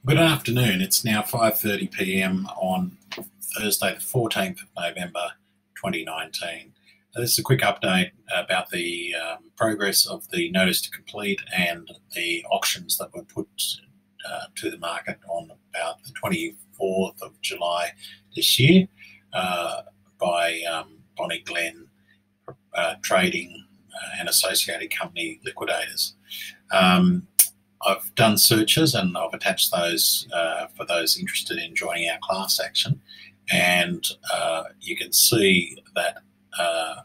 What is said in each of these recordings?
Good afternoon. It's now 5:30 p.m. on Thursday, the 14th of November 2019. This is a quick update about the progress of the notice to complete and the auctions that were put to the market on about the 24th of July this year by Bonny Glen Trading and Associated Company Liquidators. I've done searches and I've attached those for those interested in joining our class action, and you can see that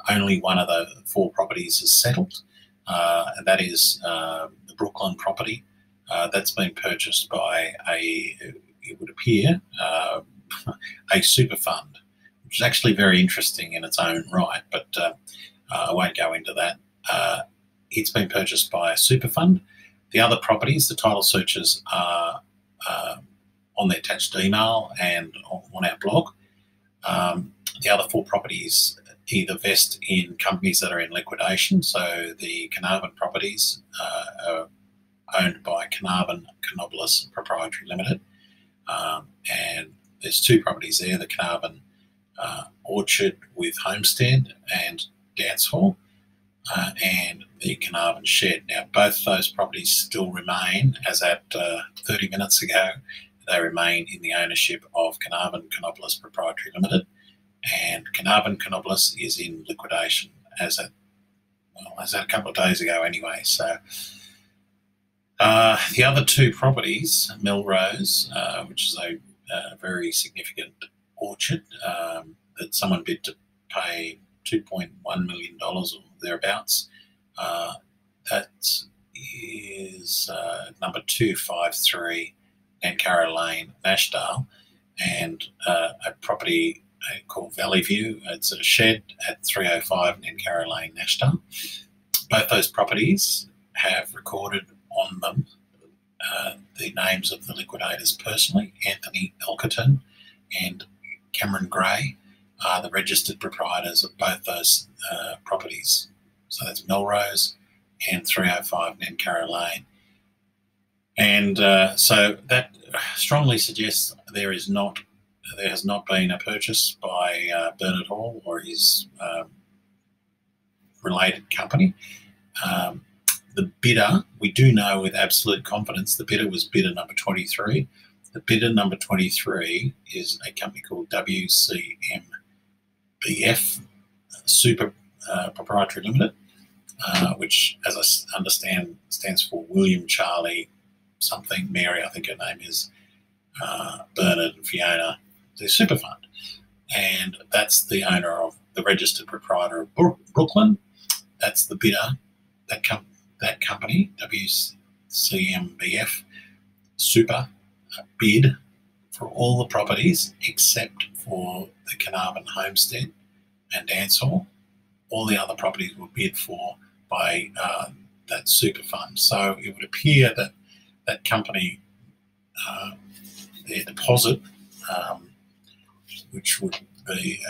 only one of the four properties is settled, and that is the Brooklyn property. That's been purchased by it would appear, a super fund, which is actually very interesting in its own right, but I won't go into that. It's been purchased by a super fund. The other properties, the title searches are on the attached email and on our blog. The other four properties either vest in companies that are in liquidation. So the Caernarvon properties are owned by Caernarvon Cherry Pty Ltd. And there's two properties there, the Caernarvon Orchard with Homestead and Dance Hall, and the Caernarvon Shed. Now, both those properties still remain, as at 30 minutes ago, they remain in the ownership of Caernarvon Cherry Pty Ltd. And Caernarvon is in liquidation as at a couple of days ago anyway. So the other two properties, Melrose, which is a very significant orchard that someone bid to pay $2.1 million or thereabouts. That is number 253 Nancarrow Lane, Nashdale, and a property called Valley View. It's a shed at 305 Nancarrow Lane, Nashdale. Both those properties have recorded on them the names of the liquidators personally. Anthony Elkerton and Cameron Gray are the registered proprietors of both those properties. So that's Melrose and 305 Nancarrow Lane. And so that strongly suggests there has not been a purchase by Bernard Hall or his related company. The bidder, we do know with absolute confidence, the bidder was bidder number 23. The bidder number 23 is a company called WCM BF Super Proprietary Limited, which, as I understand, stands for William Charlie something, Mary, I think her name is, Bernard and Fiona, the super fund. And that's the owner of the registered proprietor of Brooklyn. That's the bidder, that company, WCMBF Super, bid for all the properties except for the Caernarvon Homestead and Dance Hall. All the other properties were bid for by that super fund. So it would appear that that company, their deposit, which would be,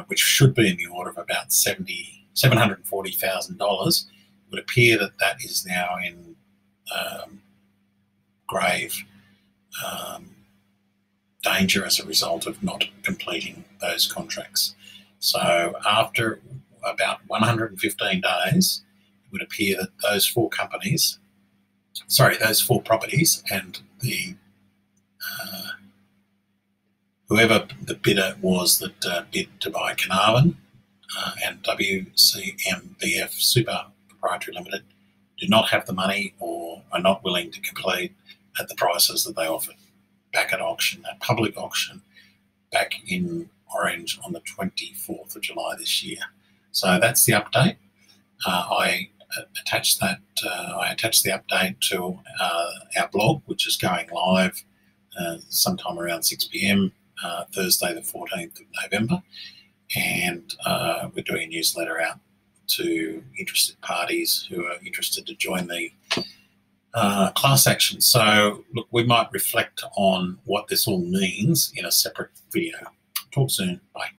which should be in the order of about $740,000, would appear that that is now in grave danger as a result of not completing those contracts. So after about 115 days, it would appear that those four properties and the whoever the bidder was that bid to buy Caernarvon and WCMBF Super Proprietary Limited do not have the money or are not willing to complete at the prices that they offered back at auction, at public auction, back in Orange on the 24th of July this year. So that's the update. I attached the update to our blog, which is going live sometime around 6 p.m. Thursday, the 14th of November, and we're doing a newsletter out to interested parties who are interested to join the class action. So, look, we might reflect on what this all means in a separate video. Talk soon. Bye.